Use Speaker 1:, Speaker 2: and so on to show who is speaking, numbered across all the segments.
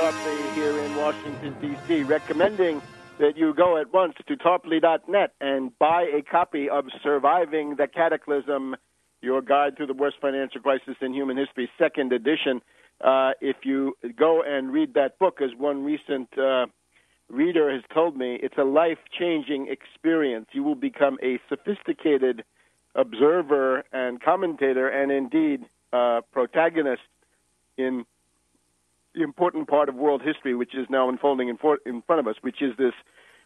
Speaker 1: Tarpley here in Washington, D.C., recommending that you go at once to tarpley.net and buy a copy of Surviving the Cataclysm, Your Guide to the Worst Financial Crisis in Human History, second edition. If you go and read that book, as one recent reader has told me, it's a life-changing experience. You will become a sophisticated observer and commentator and, indeed, protagonist in the important part of world history, which is now unfolding in front of us, which is this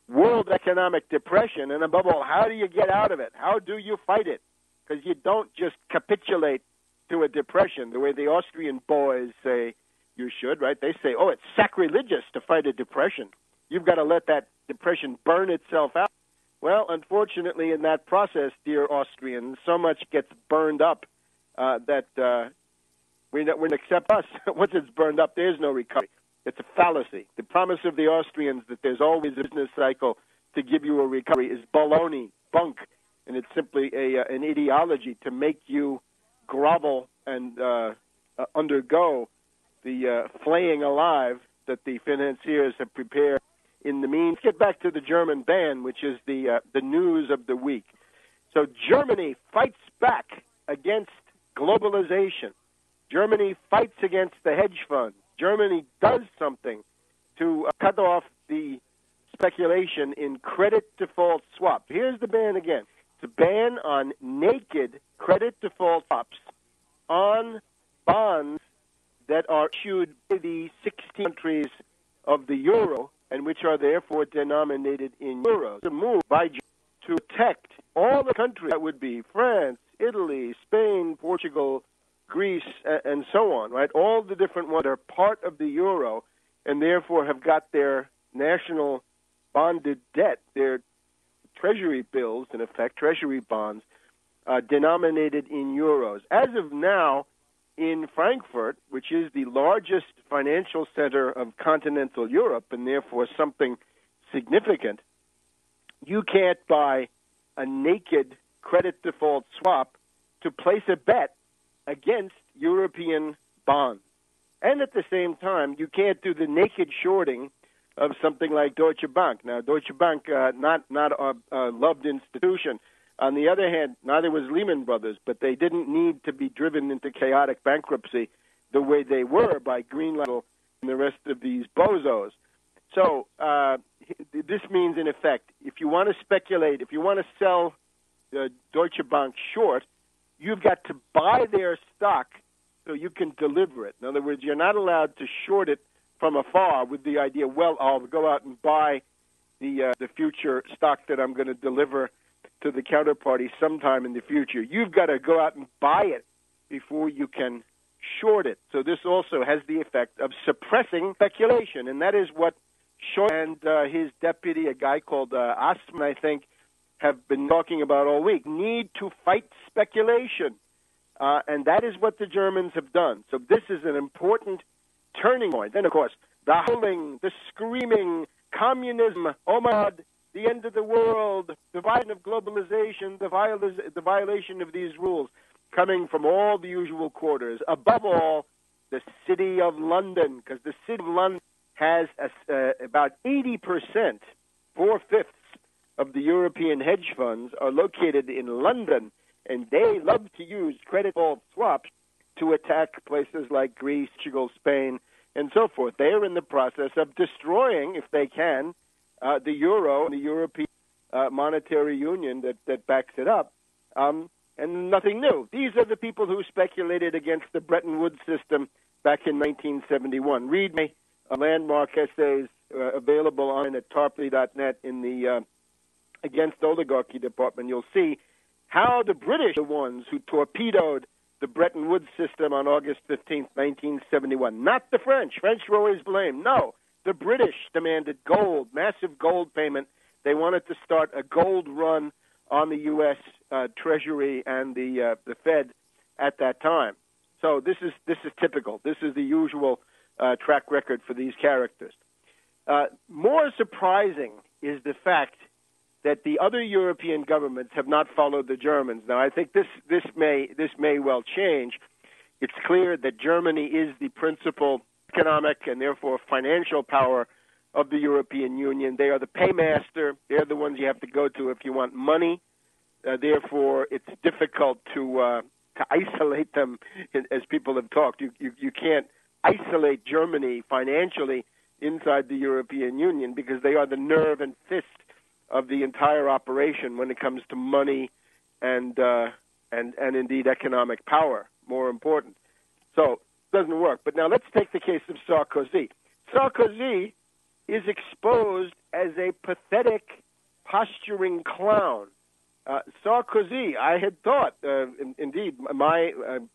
Speaker 1: world economic depression, and above all, how do you get out of it? How do you fight it? Because you don't just capitulate to a depression the way the Austrian boys say you should, right? They say, oh, it's sacrilegious to fight a depression. You've got to let that depression burn itself out. Well, unfortunately, in that process, dear Austrians, so much gets burned up that we wouldn't accept us. Once it's burned up, there's no recovery. It's a fallacy. The promise of the Austrians that there's always a business cycle to give you a recovery is baloney, bunk, and it's simply an ideology to make you grovel and undergo the flaying alive that the financiers have prepared in the means. Let's get back to the German ban, which is the news of the week. So Germany fights back against globalization. Germany fights against the hedge funds. Germany does something to cut off the speculation in credit default swaps. Here's the ban again. It's a ban on naked credit default swaps on bonds that are issued by the 16 countries of the euro and which are therefore denominated in euros. A move by Germany to protect all the countries that would be France, Italy, Spain, Portugal, Greece, and so on, right? All the different ones are part of the euro and therefore have got their national bonded debt, their treasury bills, in effect, treasury bonds, denominated in euros. As of now, in Frankfurt, which is the largest financial center of continental Europe and therefore something significant, you can't buy a naked credit default swap to place a bet against European bonds. And at the same time, you can't do the naked shorting of something like Deutsche Bank. Now, Deutsche Bank, not a loved institution. On the other hand, neither was Lehman Brothers, but they didn't need to be driven into chaotic bankruptcy the way they were by Greenlight and the rest of these bozos. So this means, in effect, if you want to speculate, if you want to sell Deutsche Bank short, you've got to buy their stock so you can deliver it. In other words, you're not allowed to short it from afar with the idea, well, I'll go out and buy the future stock that I'm going to deliver to the counterparty sometime in the future. You've got to go out and buy it before you can short it. So this also has the effect of suppressing speculation, and that is what Schäuble and his deputy, a guy called Assmann, I think, have been talking about all week. Need to fight speculation, and that is what the Germans have done. So this is an important turning point. Then, of course, the howling, the screaming, communism, oh my God, the end of the world, the violation of globalization, the violation of these rules, coming from all the usual quarters. Above all, the City of London, because the City of London has about 80%, 4/5 of the European hedge funds are located in London, and they love to use credit default swaps to attack places like Greece, Portugal, Spain, and so forth. They are in the process of destroying, if they can, the euro and the European monetary union that backs it up, and nothing new. These are the people who speculated against the Bretton Woods system back in 1971. Read my landmark essays available on at tarpley.net in the Against Oligarchy department. You'll see how the British are the ones who torpedoed the Bretton Woods system on August 15th, 1971. Not the French. French were always blamed. No. The British demanded gold, massive gold payment. They wanted to start a gold run on the U.S. Treasury and the Fed at that time. So this is typical. This is the usual track record for these characters. More surprising is the fact that the other European governments have not followed the Germans. Now, I think this may well change. It's clear that Germany is the principal economic and therefore financial power of the European Union. They are the paymaster. They're the ones you have to go to if you want money. Therefore, it's difficult to isolate them, as people have talked. You can't isolate Germany financially inside the European Union because they are the nerve and fist of the entire operation when it comes to money and indeed economic power, more important. So it doesn't work. But now let's take the case of Sarkozy. Sarkozy is exposed as a pathetic, posturing clown. Sarkozy, I had thought, indeed, my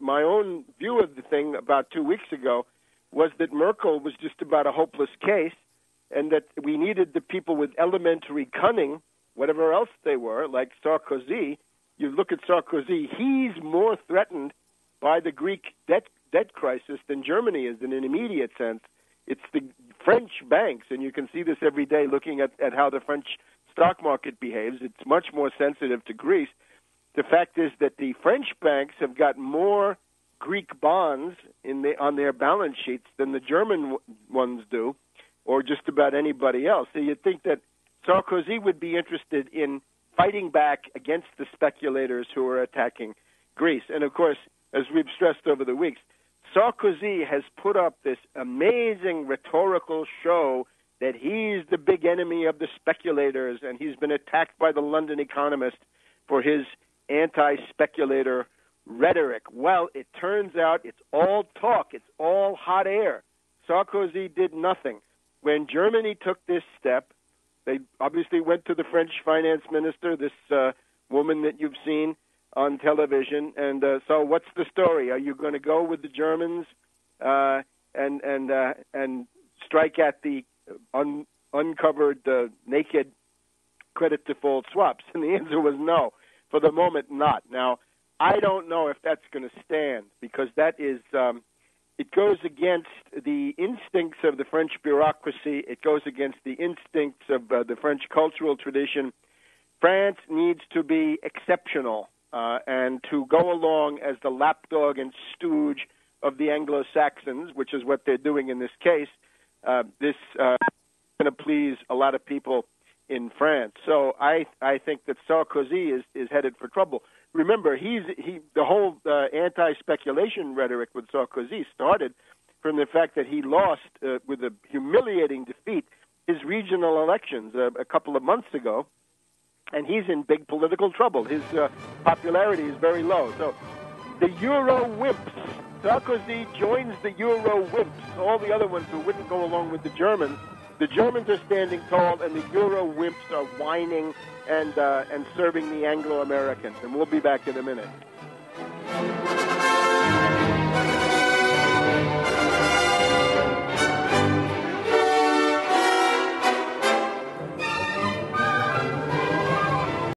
Speaker 1: own view of the thing about 2 weeks ago was that Merkel was just about a hopeless case and that we needed the people with elementary cunning, whatever else they were, like Sarkozy. You look at Sarkozy, he's more threatened by the Greek debt crisis than Germany is in an immediate sense. It's the French banks, and you can see this every day looking at how the French stock market behaves. It's much more sensitive to Greece. The fact is that the French banks have got more Greek bonds on their balance sheets than the German ones do, or just about anybody else. So you'd think that Sarkozy would be interested in fighting back against the speculators who are attacking Greece. And, of course, as we've stressed over the weeks, Sarkozy has put up this amazing rhetorical show that he's the big enemy of the speculators, and he's been attacked by the London Economist for his anti-speculator rhetoric. Well, it turns out it's all talk. It's all hot air. Sarkozy did nothing. When Germany took this step, they obviously went to the French finance minister, this woman that you've seen on television, and so what's the story? Are you going to go with the Germans and strike at the uncovered naked credit default swaps? And the answer was no. For the moment, not. Now, I don't know if that's going to stand because that is it goes against the instincts of the French bureaucracy. It goes against the instincts of the French cultural tradition. France needs to be exceptional and to go along as the lapdog and stooge of the Anglo-Saxons, which is what they're doing in this case. This is going to please a lot of people in France. So I think that Sarkozy is headed for trouble. Remember, the whole anti-speculation rhetoric with Sarkozy started from the fact that he lost with a humiliating defeat his regional elections a couple of months ago, and he's in big political trouble. His popularity is very low. So the Euro wimps, Sarkozy joins the Euro wimps, all the other ones who wouldn't go along with the Germans. The Germans are standing tall, and the Euro wimps are whining and serving the Anglo-Americans. And we'll be back in a minute.